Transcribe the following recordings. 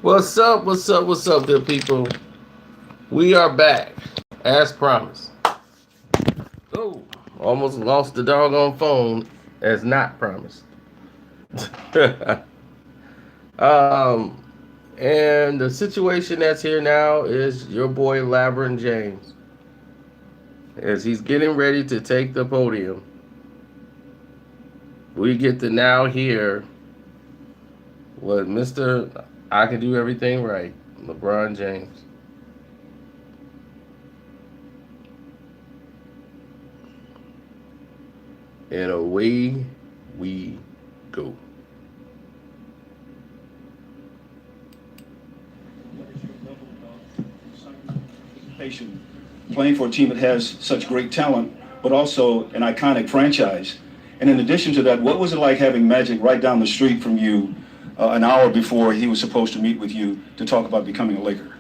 What's up? What's up? What's up, good people? We are back, as promised. Oh, almost lost the doggone phone, as not promised. um, and the situation that's here now is your boy Lebron James, as he's getting ready to take the podium. We get to now hear what Mister I can do everything right, LeBron James. And away we go. Playing for a team that has such great talent, but also an iconic franchise. And in addition to that, what was it like having Magic right down the street from you an hour before he was supposed to meet with you to talk about becoming a Laker?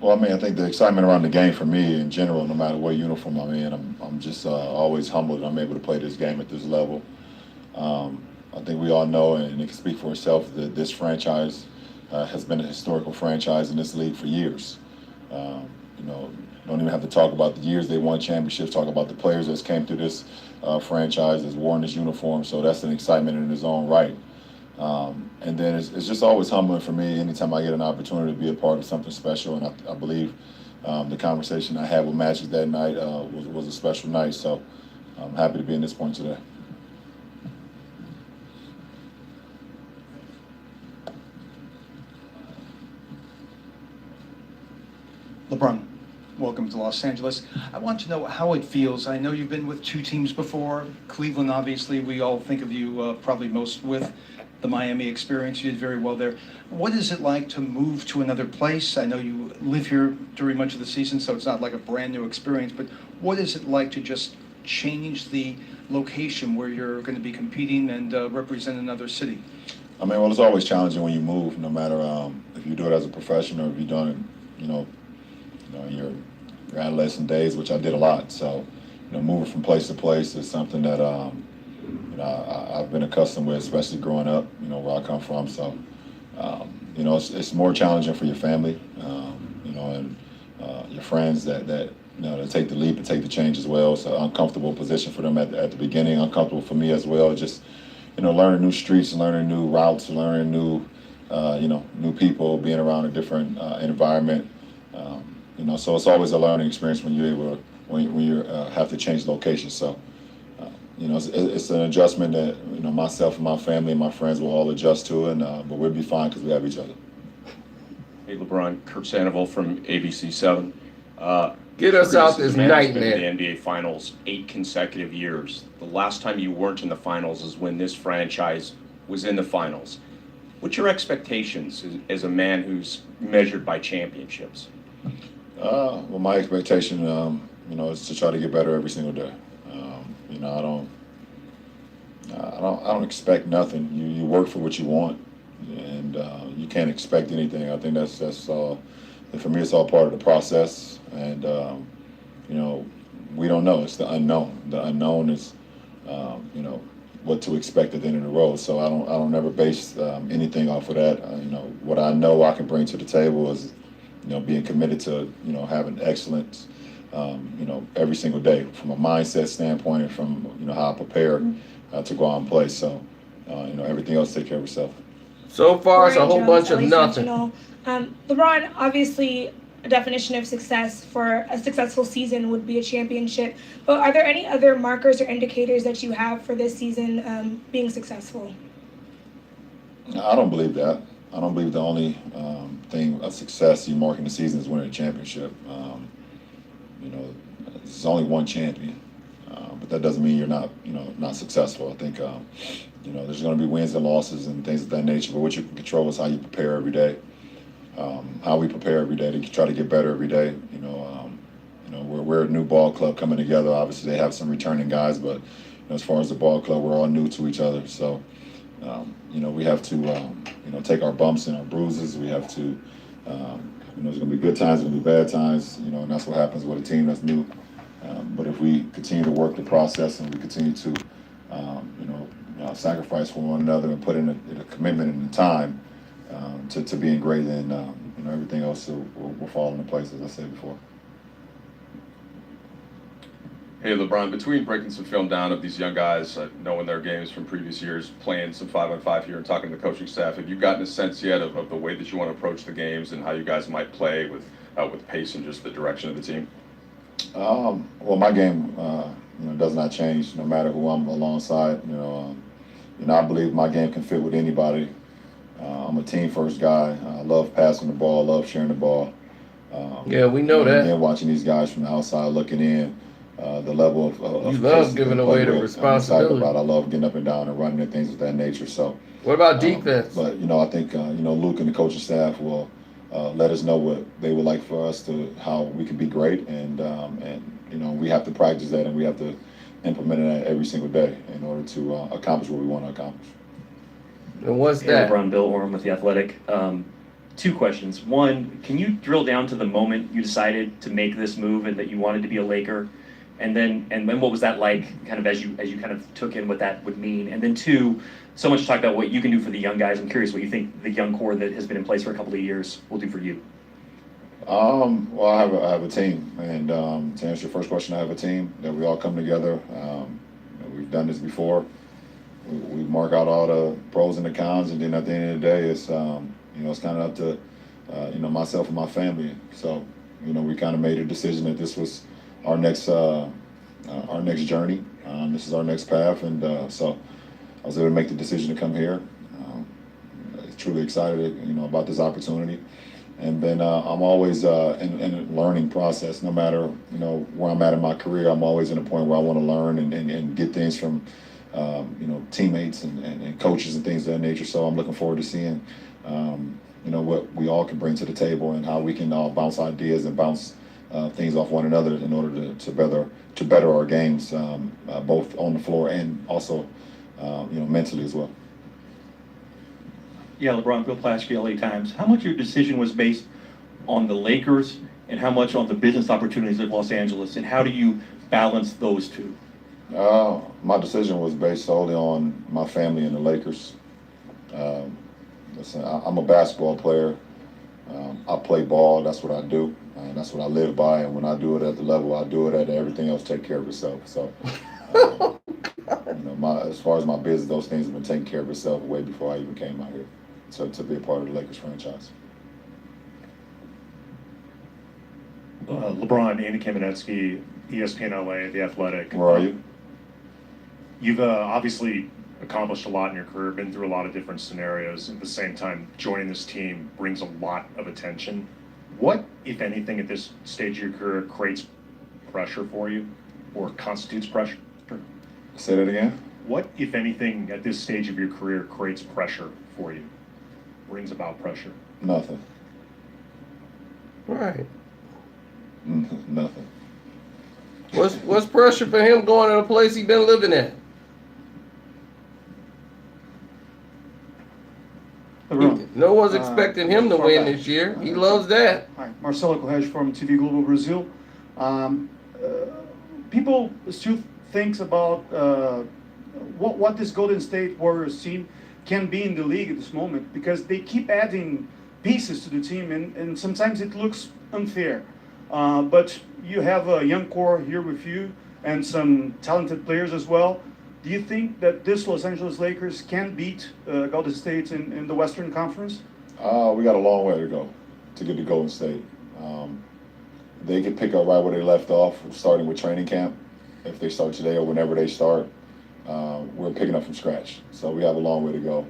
Well, I mean, I think the excitement around the game for me in general, no matter what uniform I'm in, I'm just always humbled that I'm able to play this game at this level. I think we all know, and it can speak for itself, that this franchise has been a historical franchise in this league for years. You know, don't even have to talk about the years they won championships, talk about the players that's came through this franchise, that's worn this uniform, so that's an excitement in its own right. And then it's just always humbling for me anytime I get an opportunity to be a part of something special, and I believe the conversation I had with Magic that night was a special night, so I'm happy to be in this point today. Lebron, welcome to Los Angeles. I want to know how it feels. I know you've been with two teams before. Cleveland, obviously, we all think of you probably most with the Miami experience. You did very well there. What is it like to move to another place? I know you live here during much of the season, so it's not like a brand new experience, but what is it like to just change the location where you're going to be competing and represent another city? I mean, well, it's always challenging when you move, no matter if you do it as a professional or if you've done it, in your adolescent days, which I did a lot. So, moving from place to place is something that I've been accustomed with, especially growing up, where I come from. So, it's more challenging for your family, and your friends that take the leap and take the change as well. It's an uncomfortable position for them at the beginning, uncomfortable for me as well. Just, learning new streets, learning new routes, learning new, new people, being around a different environment. So it's always a learning experience when you're able to, when you have to change locations. So, it's an adjustment that myself and my family and my friends will all adjust to, and but we'll be fine because we have each other. Hey, LeBron, Kurt Sandoval from ABC7. Get us out this nightmare. The NBA Finals 8 consecutive years. The last time you weren't in the finals is when this franchise was in the finals. What's your expectations as a man who's measured by championships? Well, my expectation, is to try to get better every single day. I don't expect nothing. You work for what you want, and you can't expect anything. I think that's all. For me, it's all part of the process, and we don't know. It's the unknown. The unknown is, what to expect at the end of the road. So I don't never base anything off of that. What I know I can bring to the table is, being committed to, having excellence, every single day from a mindset standpoint and from, how I prepare to go out and play. So, everything else take care of itself. So far, it's a whole bunch of nothing. LeBron, obviously, a definition of success for a successful season would be a championship. But are there any other markers or indicators that you have for this season being successful? I don't believe that. I don't believe the only thing of success you mark in the season is winning a championship. There's only one champion, but that doesn't mean you're not successful. I think, there's going to be wins and losses and things of that nature, but what you can control is how you prepare every day, how we prepare every day to try to get better every day. We're a new ball club coming together. Obviously, they have some returning guys, but as far as the ball club, we're all new to each other. So, we have to, take our bumps and our bruises. We have to, there's going to be good times, there's going to be bad times, and that's what happens with a team that's new. But if we continue to work the process and we continue to, sacrifice for one another and put in a commitment and the time to to being great, and everything else will fall into place, as I said before. Hey, LeBron, between breaking some film down of these young guys, knowing their games from previous years, playing some 5-on-5 here and talking to the coaching staff, have you gotten a sense yet of the way that you want to approach the games and how you guys might play with pace and just the direction of the team? Well, my game, does not change no matter who I'm alongside. I believe my game can fit with anybody. I'm a team-first guy. I love passing the ball, love sharing the ball. Yeah, we know that. Again, watching these guys from the outside looking in, the level of You love pace giving they away play the with, responsibility. I'm excited about. I love getting up and down and running and things of that nature. So, What about defense? But I think Luke and the coaching staff will let us know what they would like for us how we can be great, and we have to practice that and we have to implement that every single day in order to accomplish what we want to accomplish. And what's Hey, that? LeBron, Bill Oram with The Athletic. Two questions. One, can you drill down to the moment you decided to make this move and that you wanted to be a Laker? And then what was that like, kind of as you kind of took in what that would mean? And then two, so much talk about what you can do for the young guys. I'm curious what you think the young core that has been in place for a couple of years will do for you. Well, I have a team, and to answer your first question, I have a team that we all come together. We've done this before. We mark out all the pros and the cons, and then at the end of the day, it's it's kind of up to myself and my family. So we kind of made a decision that this was our next journey. This is our next path, and so I was able to make the decision to come here. Truly excited, about this opportunity. And then I'm always in a learning process. No matter where I'm at in my career, I'm always in a point where I want to learn and get things from teammates and coaches and things of that nature. So I'm looking forward to seeing what we all can bring to the table and how we can all bounce ideas and bounce things off one another in order to better our games, both on the floor and also mentally as well. Yeah, LeBron, Bill Plaschke, LA Times. How much of your decision was based on the Lakers and how much on the business opportunities of Los Angeles, and how do you balance those two? My decision was based solely on my family and the Lakers. Listen, I'm a basketball player. I play ball. That's what I do. That's what I live by. And when I do it at the level I do it at, everything else take care of itself. So, as far as my business, those things have been taking care of itself way before I even came out here to be a part of the Lakers franchise. LeBron, Andy Kamenetsky, ESPN LA, The Athletic. Where are you? You've obviously accomplished a lot in your career, been through a lot of different scenarios. At the same time, joining this team brings a lot of attention. What, if anything, at this stage of your career creates pressure for you or constitutes pressure? Say that again? What, if anything, at this stage of your career creates pressure for you? Brings about pressure? Nothing. Right. Nothing. What's pressure for him going to a place he been living at? No one's expecting him to win this year. He loves that. Hi, Marcelo Correia from TV Global Brazil. People still think about what this Golden State Warriors team can be in the league at this moment, because they keep adding pieces to the team, and sometimes it looks unfair. But you have a young core here with you and some talented players as well. Do you think that this Los Angeles Lakers can beat Golden State in the Western Conference? We got a long way to go to get to Golden State. They can pick up right where they left off, starting with training camp. If they start today or whenever they start, we're picking up from scratch. So we have a long way to go.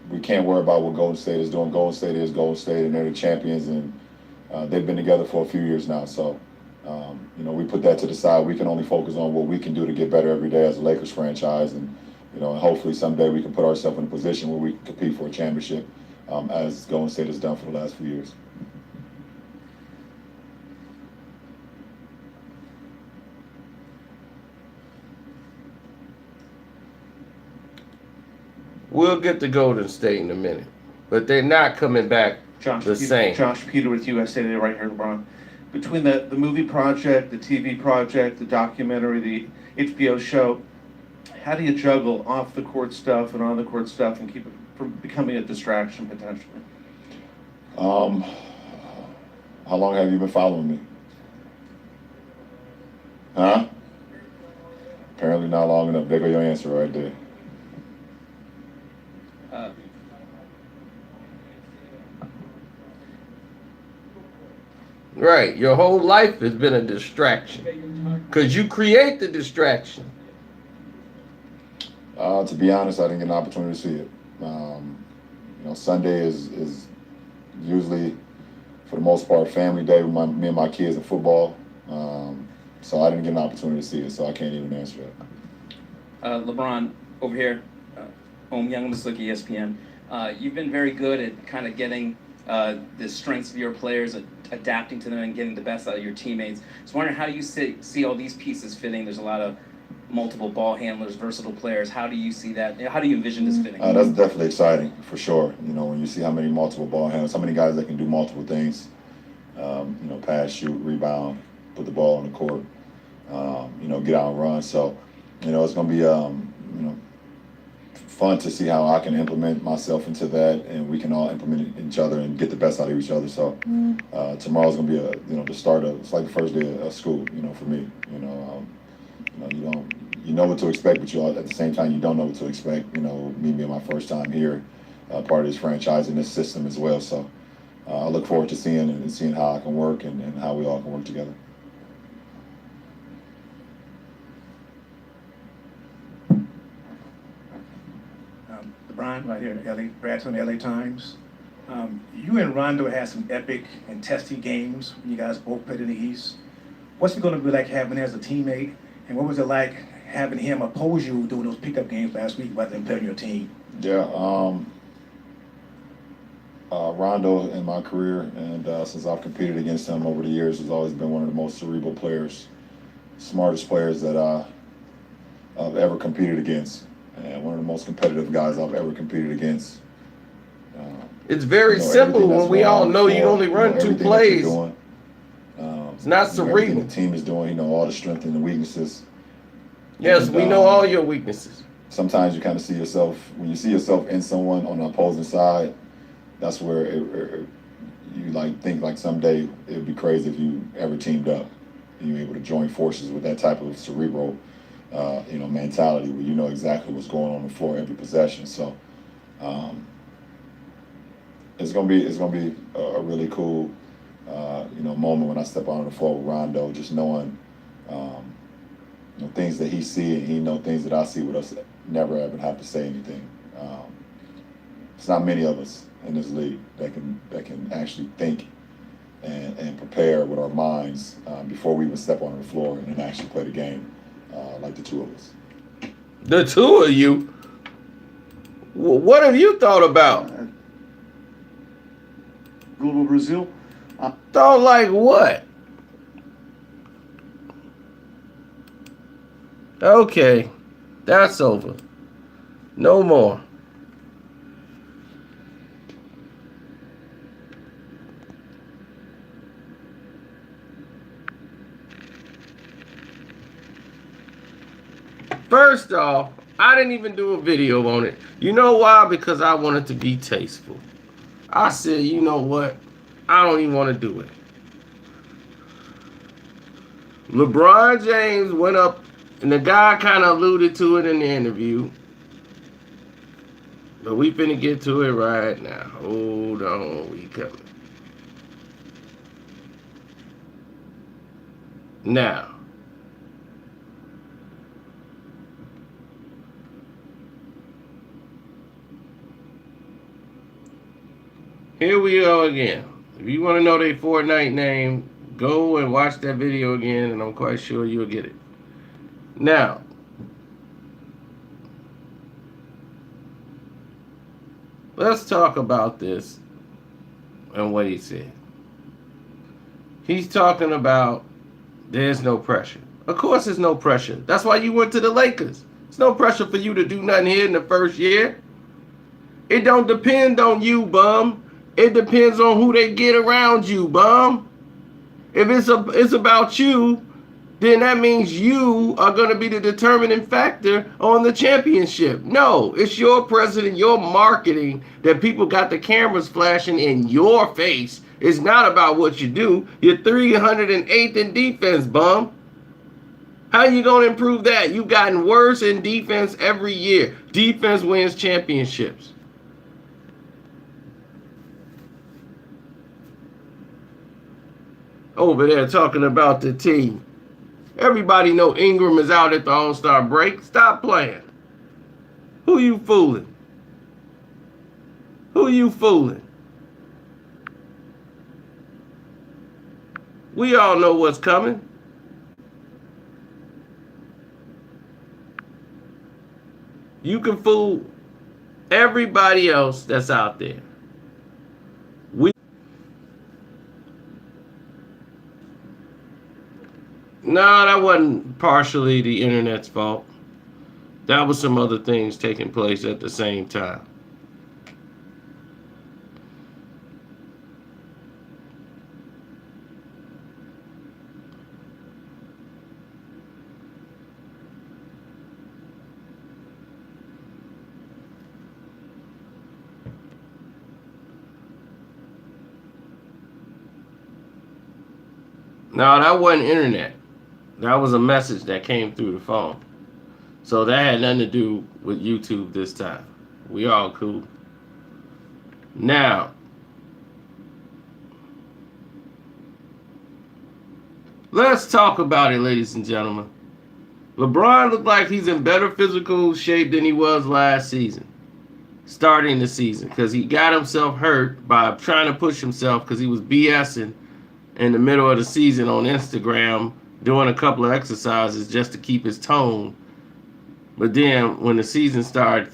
We can't worry about what Golden State is doing. Golden State is Golden State, and they're the champions, and they've been together for a few years now. So, we put that to the side. We can only focus on what we can do to get better every day as a Lakers franchise, and hopefully someday we can put ourselves in a position where we can compete for a championship, as Golden State has done for the last few years. We'll get to Golden State in a minute, but they're not coming back the same. Josh Peter with USA Today right here, LeBron. Between the movie project, the TV project, the documentary, the HBO show, how do you juggle off the court stuff and on the court stuff and keep it from becoming a distraction potentially? How long have you been following me? Huh? Apparently not long enough. There go your answer right there. Right. Your whole life has been a distraction. Because you create the distraction. To be honest, I didn't get an opportunity to see it. Sunday is usually, for the most part, family day with me and my kids and football. So I didn't get an opportunity to see it, so I can't even answer that. LeBron, over here, Young Masluki, ESPN. You've been very good at kind of getting the strengths of your players, adapting to them and getting the best out of your teammates. I was wondering, how do you see all these pieces fitting? There's a lot of multiple ball handlers, versatile players. How do you see that? How do you envision this fitting? That's definitely exciting, for sure. When you see how many multiple ball handlers, how many guys that can do multiple things, pass, shoot, rebound, put the ball on the court, get out and run. So, it's going to be, fun to see how I can implement myself into that, and we can all implement each other and get the best out of each other. So tomorrow's going to be the start of, it's like the first day of school, for me. You know what to expect, but at the same time you don't know what to expect. Me being my first time here, part of this franchise and this system as well. So I look forward to seeing how I can work and how we all can work together. LeBron, right here in LA, Brad from the LA Times. You and Rondo had some epic and testy games when you guys both played in the East. What's it going to be like having him as a teammate? And what was it like having him oppose you doing those pickup games last week rather than playing your team? Yeah, Rondo in my career, and since I've competed against him over the years, has always been one of the most cerebral players, smartest players that I've ever competed against, and one of the most competitive guys I've ever competed against. It's very simple when we all know you only run two plays. It's not cerebral. Everything the team is doing, all the strengths and the weaknesses. Yes, we know all your weaknesses. Sometimes you kind of see yourself, when you see yourself in someone on the opposing side, that's where you think someday it would be crazy if you ever teamed up and you were able to join forces with that type of cerebral, mentality where you know exactly what's going on the floor every possession. So it's gonna be a really cool moment when I step out on the floor with Rondo, just knowing things that he see and he know things that I see with us never ever have to say anything. It's not many of us in this league that can actually think and prepare with our minds before we even step on the floor and then actually play the game like the two of us. The two of you? What have you thought about? Global Brazil. Thought like what? Okay, that's over. No more. First off, I didn't even do a video on it. You know why? Because I wanted to be tasteful. I said, you know what? I don't even want to do it. LeBron James went up, and the guy kind of alluded to it in the interview. But we finna get to it right now. Hold on, we coming. Now, here we go again. If you want to know their Fortnite name, go and watch that video again, and I'm quite sure you'll get it. Now, let's talk about this and what he said. He's talking about there's no pressure. Of course there's no pressure. That's why you went to the Lakers. There's no pressure for you to do nothing here in the first year. It don't depend on you, bum. It depends on who they get around you, bum. If it's about you, then that means you are going to be the determining factor on the championship. No, it's your president, your marketing that people got the cameras flashing in your face. It's not about what you do. You're 308th in defense, bum. How you going to improve that? You've gotten worse in defense every year. Defense wins championships. Over there talking about the team. Everybody know Ingram is out at the All-Star break. Stop playing. Who you fooling? Who you fooling? We all know what's coming. You can fool everybody else that's out there. No, that wasn't partially the internet's fault. That was some other things taking place at the same time. No, that wasn't internet. That was a message that came through the phone. So that had nothing to do with YouTube this time. We all cool. Now, let's talk about it, ladies and gentlemen. LeBron looked like he's in better physical shape than he was last season, starting the season, because he got himself hurt by trying to push himself because he was BSing in the middle of the season on Instagram, doing a couple of exercises just to keep his tone. But then when the season started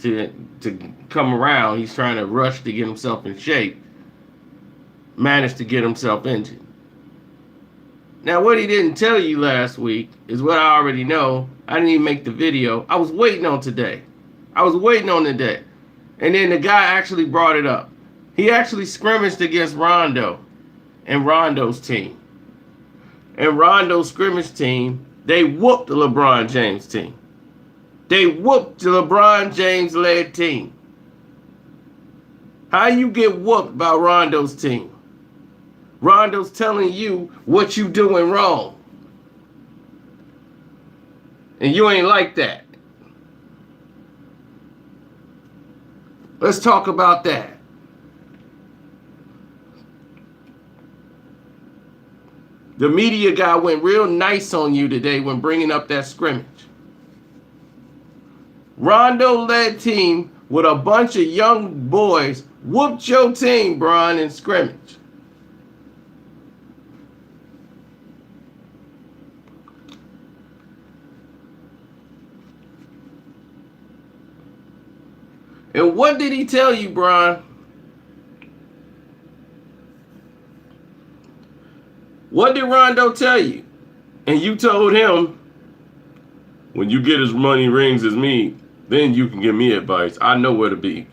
to come around, he's trying to rush to get himself in shape. Managed to get himself injured. Now, what he didn't tell you last week is what I already know. I didn't even make the video. I was waiting on today. And then the guy actually brought it up. He actually scrimmaged against Rondo and Rondo's team. And Rondo's scrimmage team, they whooped the LeBron James team. They whooped the LeBron James-led team. How you get whooped by Rondo's team? Rondo's telling you what you doing wrong. And you ain't like that. Let's talk about that. The media guy went real nice on you today when bringing up that scrimmage. Rondo-led team with a bunch of young boys whooped your team, Bron, in scrimmage. And what did he tell you, Bron? What did Rondo tell you? And you told him, when you get as many rings as me, then you can give me advice. I know where to be.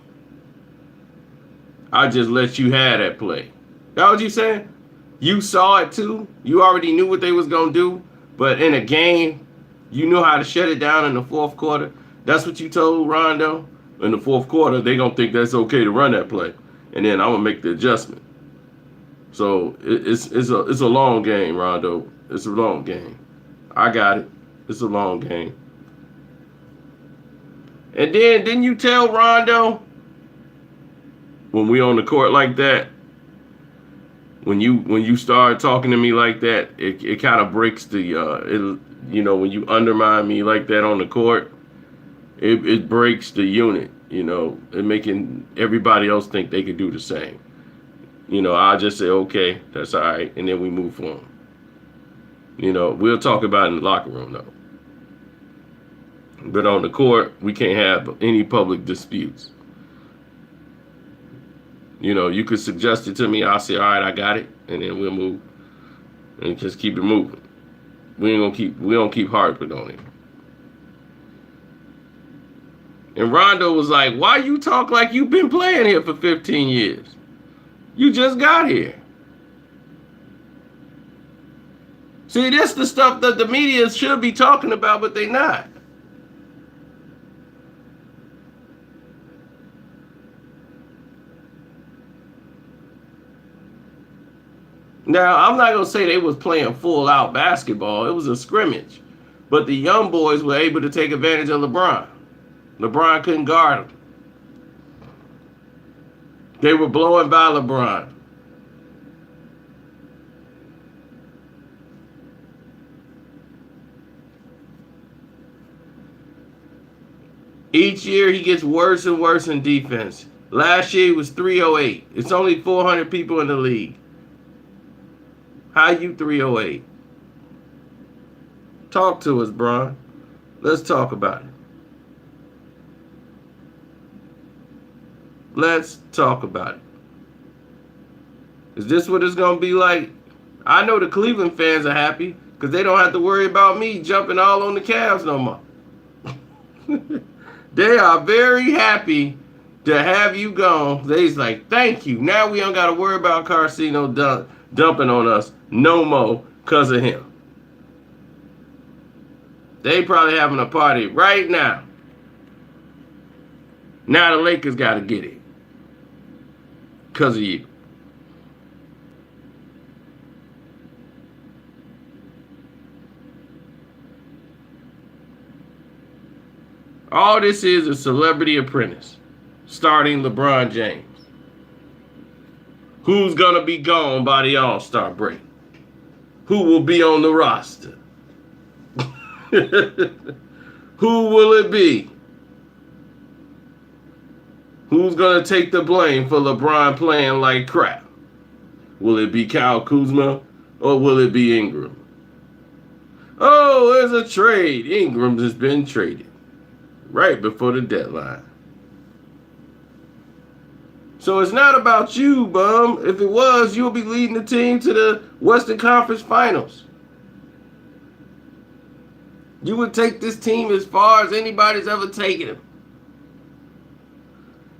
I just let you have that play. That what you saying? You saw it too. You already knew what they was going to do. But in a game, you knew how to shut it down in the fourth quarter. That's what you told Rondo. In the fourth quarter, they going to think that's okay to run that play. And then I'm going to make the adjustment. So it's a long game, Rondo. It's a long game. I got it. It's a long game. And then didn't you tell Rondo when we on the court like that, when you start talking to me like that, it kind of breaks the when you undermine me like that on the court, it breaks the unit, it making everybody else think they could do the same. I just say, okay, that's all right, and then we move on. We'll talk about it in the locker room, though. But on the court, we can't have any public disputes. You could suggest it to me, I'll say, all right, I got it, and then we'll move. And just keep it moving. We don't keep harping on it. And Rondo was like, why you talk like you've been playing here for 15 years? You just got here. See, this the stuff that the media should be talking about, but they not. Now, I'm not going to say they was playing full-out basketball. It was a scrimmage. But the young boys were able to take advantage of LeBron. LeBron couldn't guard them. They were blowing by LeBron. Each year he gets worse and worse in defense. Last year he was 308. It's only 400 people in the league. How you 308? Talk to us, Bron. Let's talk about it. Let's talk about it. Is this what it's going to be like? I know the Cleveland fans are happy because they don't have to worry about me jumping all on the Cavs no more. They are very happy to have you gone. They's like, thank you. Now we don't got to worry about Carcino dumping on us no more because of him. They probably having a party right now. Now the Lakers got to get it because of you. All this is a Celebrity Apprentice starting LeBron James. Who's going to be gone by the All-Star break? Who will be on the roster? Who will it be? Who's going to take the blame for LeBron playing like crap? Will it be Kyle Kuzma or will it be Ingram? Oh, there's a trade. Ingram has been traded right before the deadline. So it's not about you, bum. If it was, you'll be leading the team to the Western Conference Finals. You would take this team as far as anybody's ever taken them.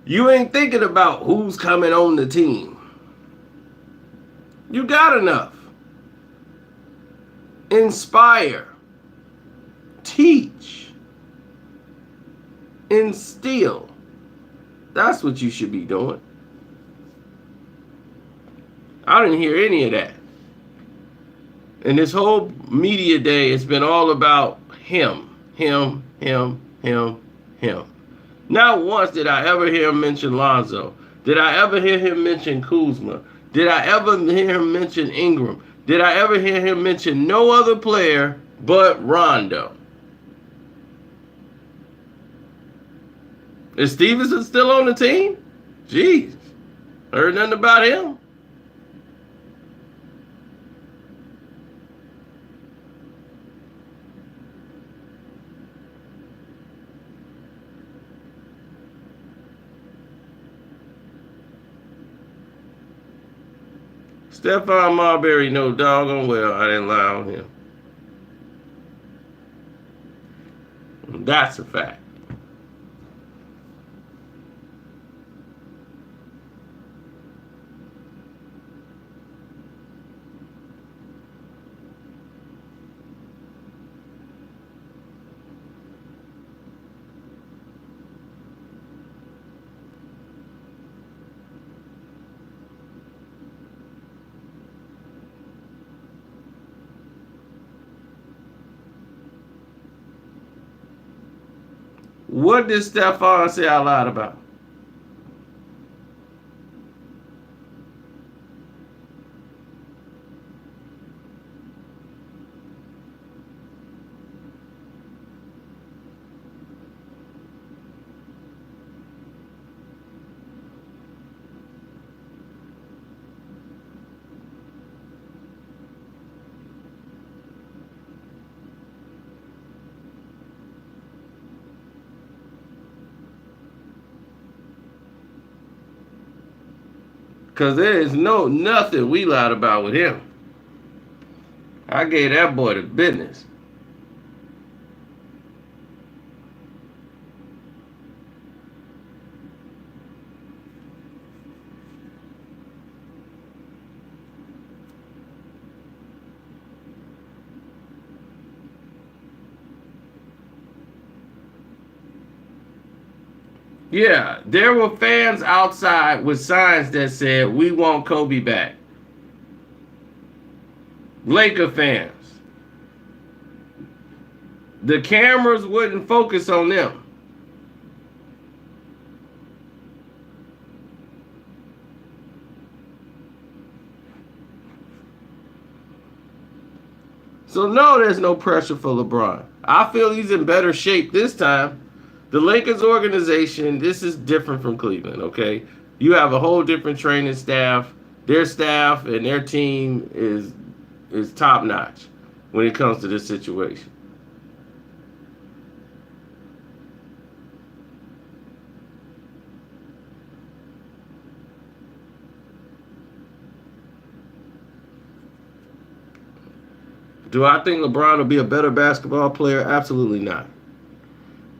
You ain't thinking about who's coming on the team. You got enough. Inspire. Teach. Instill. That's what you should be doing. I didn't hear any of that. And this whole media day, it's been all about him. Not once did I ever hear him mention Lonzo. Did I ever hear him mention Kuzma? Did I ever hear him mention Ingram? Did I ever hear him mention no other player but Rondo? Is Stevenson still on the team? Jeez. Heard nothing about him. Stephon Marbury, no doggone well, I didn't lie on him. That's a fact. What did Stephon say I lied about? Because there is nothing we lied about with him. I gave that boy the business. Yeah, there were fans outside with signs that said, "We want Kobe back." Laker fans. The cameras wouldn't focus on them. So no, there's no pressure for LeBron. I feel he's in better shape this time. The Lakers organization, this is different from Cleveland, okay? You have a whole different training staff. Their staff and their team is top notch when it comes to this situation. Do I think LeBron will be a better basketball player? Absolutely not.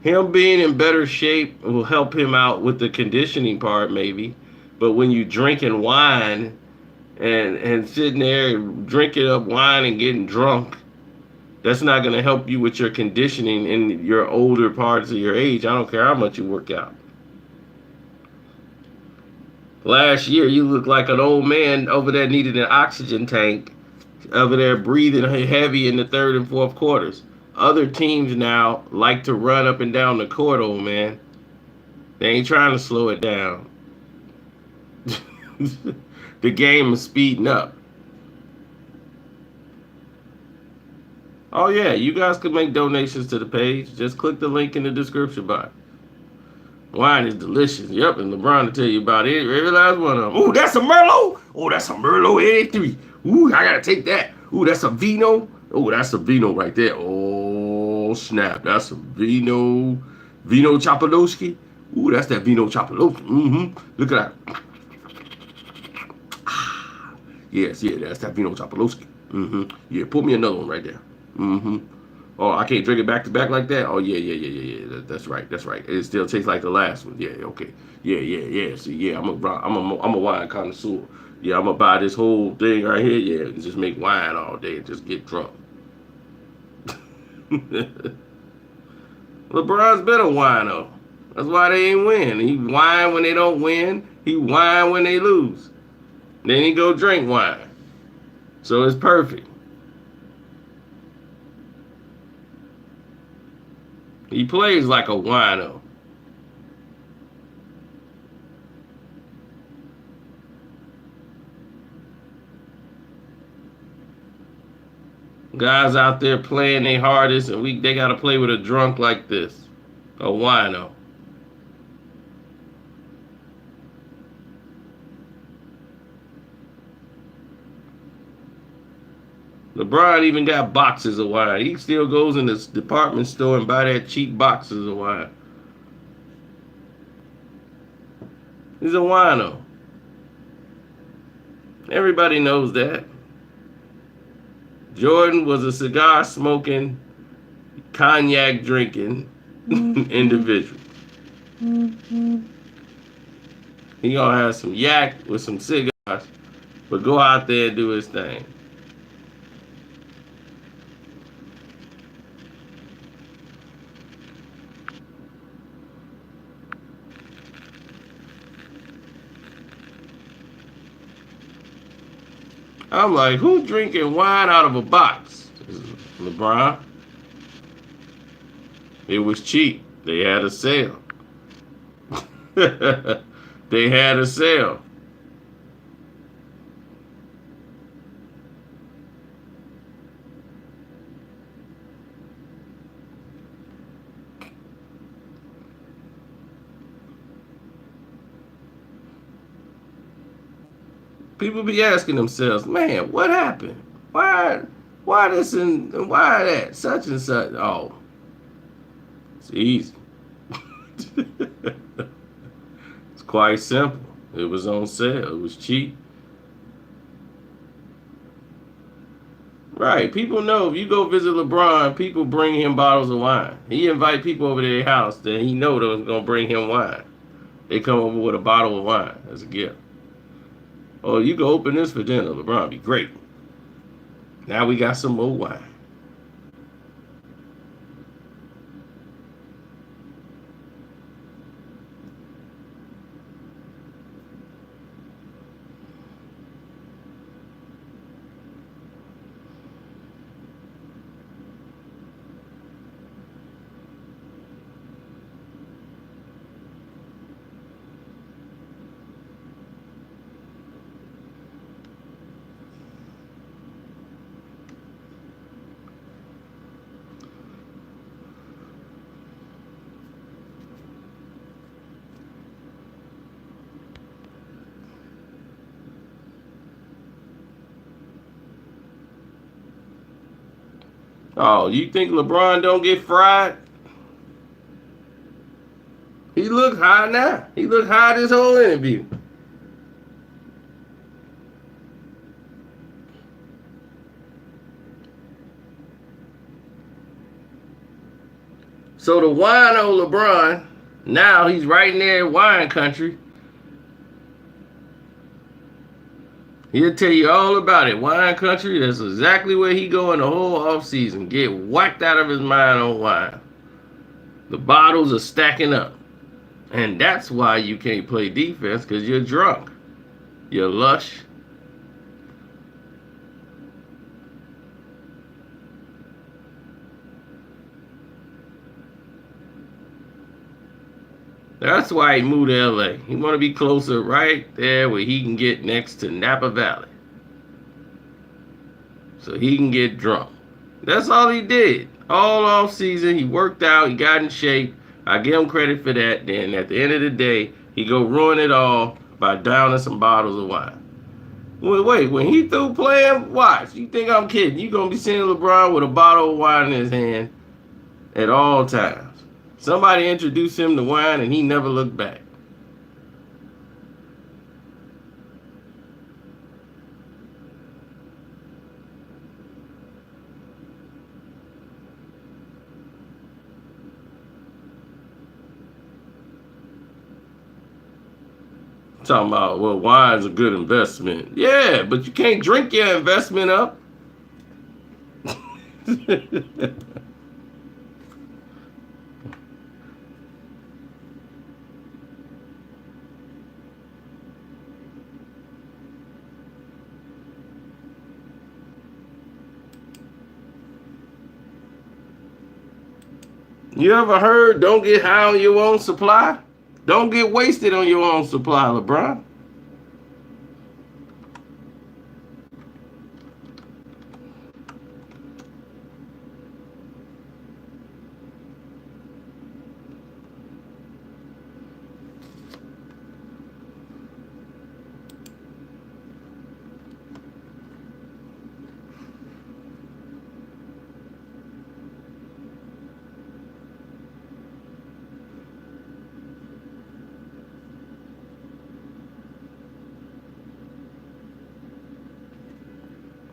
Him being in better shape will help him out with the conditioning part, maybe. But when you drinking wine and sitting there drinking up wine and getting drunk, that's not going to help you with your conditioning in your older parts of your age. I don't care how much you work out. Last year, you looked like an old man over there needed an oxygen tank, over there breathing heavy in the third and fourth quarters. Other teams now like to run up and down the court, old man. They ain't trying to slow it down. The game is speeding up. Oh yeah, you guys can make donations to the page. Just click the link in the description box. Wine is delicious. Yep, and LeBron will tell you about it. Every last one of them. Ooh, that's a Merlot. Oh, that's a Merlot 83. Ooh, I gotta take that. Ooh, that's a Vino. Oh, that's a Vino right there. Oh, snap. That's a Vino. Vino Chapalowski. Ooh, that's that Vino Chapalowski. Mm-hmm. Look at that. Yes, yeah, that's that Vino Chapalowski. Mm-hmm. Yeah, put me another one right there. Mm-hmm. Oh, I can't drink it back to back like that? Oh, yeah. That's right. It still tastes like the last one. Yeah, okay. Yeah. See, yeah, I'm a wine connoisseur. Yeah, I'm gonna buy this whole thing right here. Yeah, and just make wine all day and just get drunk. LeBron's been a wino. That's why they ain't win. He whine when they don't win. He whine when they lose. Then he go drink wine. So it's perfect. He plays like a wino. Guys out there playing their hardest, and they got to play with a drunk like this. A wino. LeBron even got boxes of wine. He still goes in this department store and buy that cheap boxes of wine. He's a wino. Everybody knows that. Jordan was a cigar smoking, cognac drinking individual. He gonna have some yak with some cigars, but go out there and do his thing. I'm like, who drinking wine out of a box? LeBron. It was cheap. They had a sale. They had a sale. People be asking themselves, man, what happened? Why this and why that? Such and such. Oh, it's easy. It's quite simple. It was on sale. It was cheap. Right. People know if you go visit LeBron, people bring him bottles of wine. He invite people over to their house, then he know they're going to bring him wine. They come over with a bottle of wine as a gift. Oh, you can open this for dinner, LeBron. Be great. Now we got some more wine. Oh, you think LeBron don't get fried? He looked high now. He looked high this whole interview. So the wino LeBron, now he's right in there wine country. He'll tell you all about it. Wine country, that's exactly where he going the whole offseason. Get whacked out of his mind on wine. The bottles are stacking up. And that's why you can't play defense, because you're drunk. You're lush. That's why he moved to LA. He want to be closer right there where he can get next to Napa Valley. So he can get drunk. That's all he did. All off season, he worked out, he got in shape. I give him credit for that. Then at the end of the day, he go ruin it all by downing some bottles of wine. Wait, when he through playing, watch. You think I'm kidding? You gonna be seeing LeBron with a bottle of wine in his hand at all times. Somebody introduced him to wine and he never looked back. Talking about, well, wine's a good investment. Yeah, but you can't drink your investment up. You ever heard, don't get high on your own supply? Don't get wasted on your own supply, LeBron.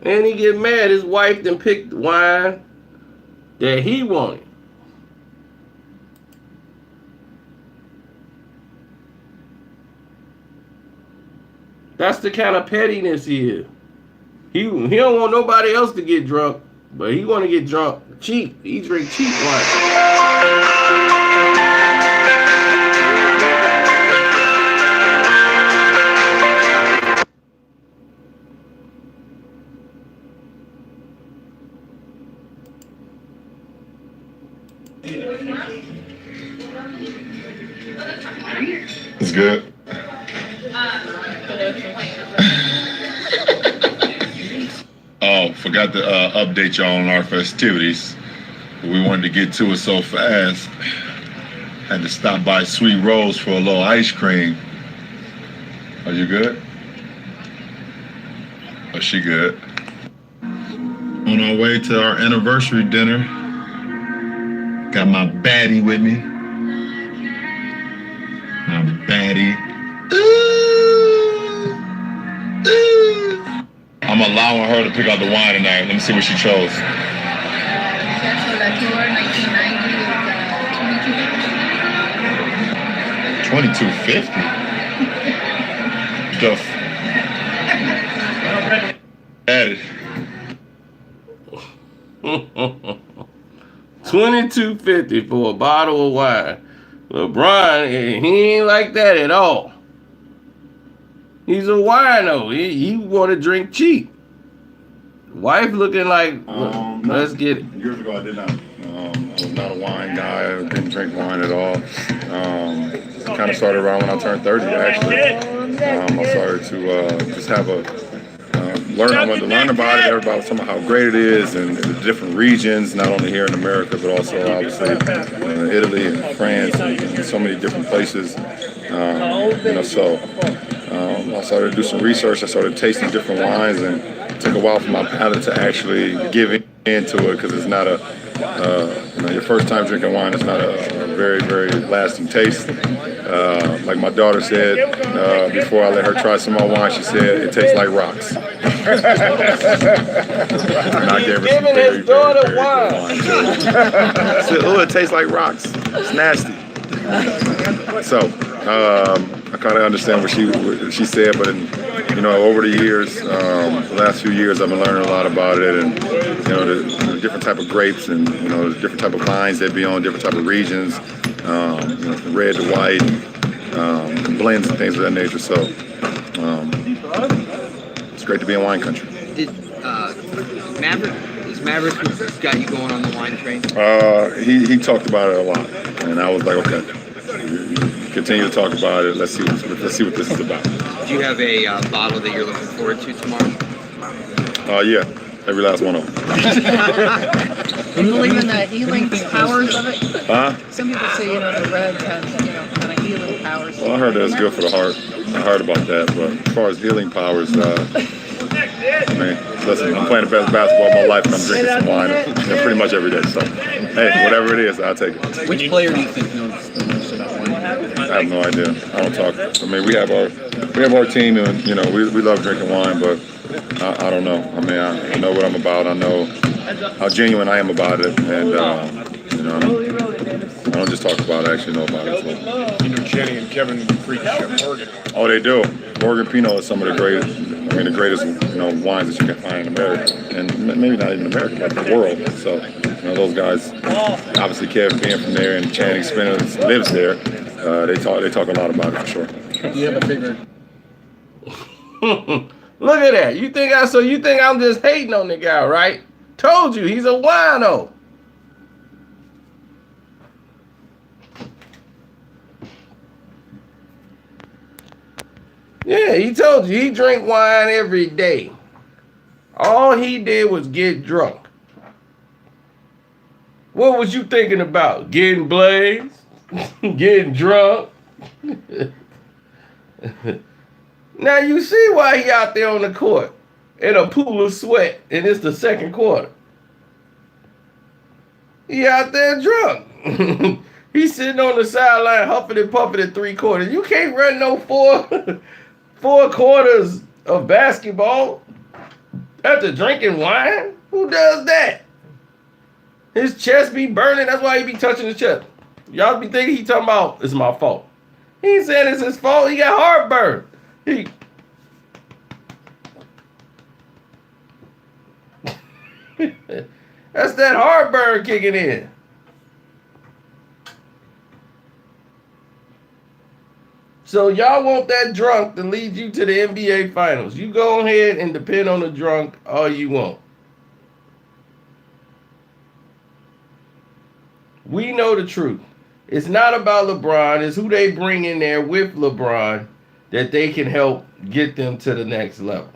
And he get mad his wife done picked wine that he wanted. That's the kind of pettiness he is. He don't want nobody else to get drunk, but he want to get drunk cheap. He drink cheap wine. It's good. Oh, forgot to update y'all on our festivities. We wanted to get to it so fast. Had to stop by Sweet Rose for a little ice cream. Are you good? Oh, she good. On our way to our anniversary dinner. Got my baddie with me. My baddie. Ooh. Ooh. I'm allowing her to pick out the wine tonight. Let me see what she chose. $22.50. Duff. Added. $22.50 for a bottle of wine. LeBron, he ain't like that at all. He's a wino. He want to drink cheap. Wife looking like, let's get it. Years ago, I did not. I was not a wine guy. I didn't drink wine at all. Kind of started around when I turned 30, actually. I started to just have a learn. I wanted to learn about it. Everybody was talking about how great it is, and the different regions, not only here in America, but also obviously Italy and France and so many different places. So I started to do some research. I started tasting different wines, and it took a while for my palate to actually give in. into it because it's not a your first time drinking wine. It's not a very, very lasting taste. Like my daughter said before I let her try some more wine, she said it tastes like rocks. And I gave her some very, his daughter very good wine. I said, "Oh, it tastes like rocks. It's nasty." So I kind of understand what she said, but over the years, the last few years, I've been learning a lot about it, and the different type of grapes, and the different type of vines that be on different type of regions, from red to white, blends and things of that nature. So it's great to be in wine country. Did Maverick who got you going on the wine train? He talked about it a lot, and I was like, okay, continue to talk about it. Let's see what this is about. Do you have a bottle that you're looking forward to tomorrow? Yeah, every last one of them. Do you believe in the healing powers of it? Huh? Some people say, the red has, kind of healing powers. Well, I heard that it's good for the heart. I heard about that, but as far as healing powers, listen, I'm playing the best basketball of my life, and I'm drinking some wine pretty much every day. So, hey, whatever it is, I'll take it. Which player do you think knows the most about wine? I have no idea. I don't talk. I mean, we have our team, and we love drinking wine, but I don't know. I mean, I know what I'm about. I know how genuine I am about it, and I don't just talk about it. I actually know about it. So. Jenny and Kevin freak Morgan. Oh, they do. Morgan Pinot is some of the greatest. The greatest wines that you can find in America, and maybe not even America, but the world. So those guys, obviously Kevin being from there, and Channing Spinner lives there. They talk a lot about it for sure. You have a bigger. Look at that. You think I'm just hating on the guy, right? Told you he's a wino. Yeah, he told you he drink wine every day. All he did was get drunk. What was you thinking about? Getting blazed? Getting drunk? Now you see why he out there on the court in a pool of sweat, and it's the second quarter. He out there drunk. He's sitting on the sideline huffing and puffing at 3 quarters. You can't run no 4 quarters of basketball after drinking wine? Who does that? His chest be burning. That's why he be touching his chest. Y'all be thinking he talking about it's my fault. He ain't saying it's his fault. He got heartburn. That's that heartburn kicking in. So y'all want that drunk to lead you to the NBA Finals. You go ahead and depend on the drunk all you want. We know the truth. It's not about LeBron. It's who they bring in there with LeBron that they can help get them to the next level.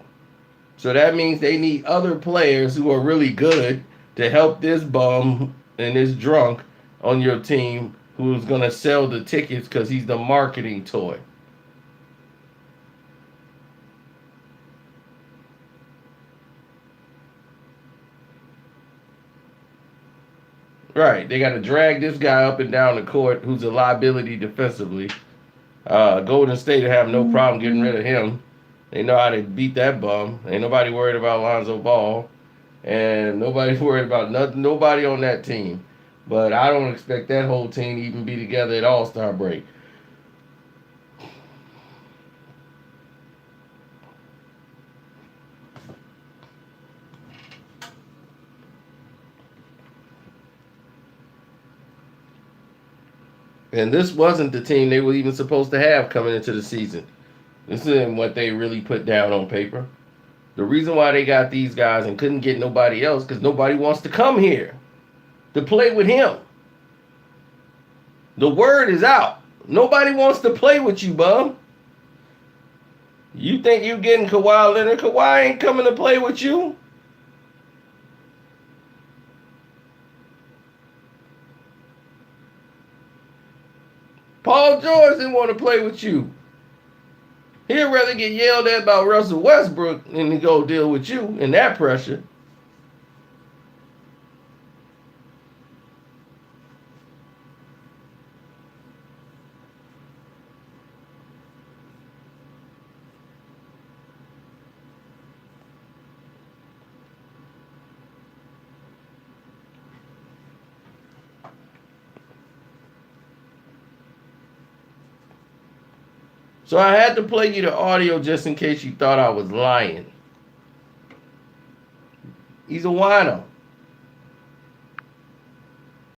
So that means they need other players who are really good to help this bum and this drunk on your team who's going to sell the tickets because he's the marketing toy. Right, they got to drag this guy up and down the court who's a liability defensively. Golden State have no problem getting rid of him. They know how to beat that bum. Ain't nobody worried about Lonzo Ball. And nobody's worried about nobody on that team. But I don't expect that whole team to even be together at All-Star break. And this wasn't the team they were even supposed to have coming into the season. This isn't what they really put down on paper. The reason why they got these guys and couldn't get nobody else because nobody wants to come here to play with him. The word is out. Nobody wants to play with you, bum. You think you getting Kawhi Leonard? Kawhi ain't coming to play with you. Paul George didn't want to play with you. He'd rather get yelled at by Russell Westbrook than to go deal with you and that pressure. So I had to play you the audio just in case you thought I was lying. He's a wino.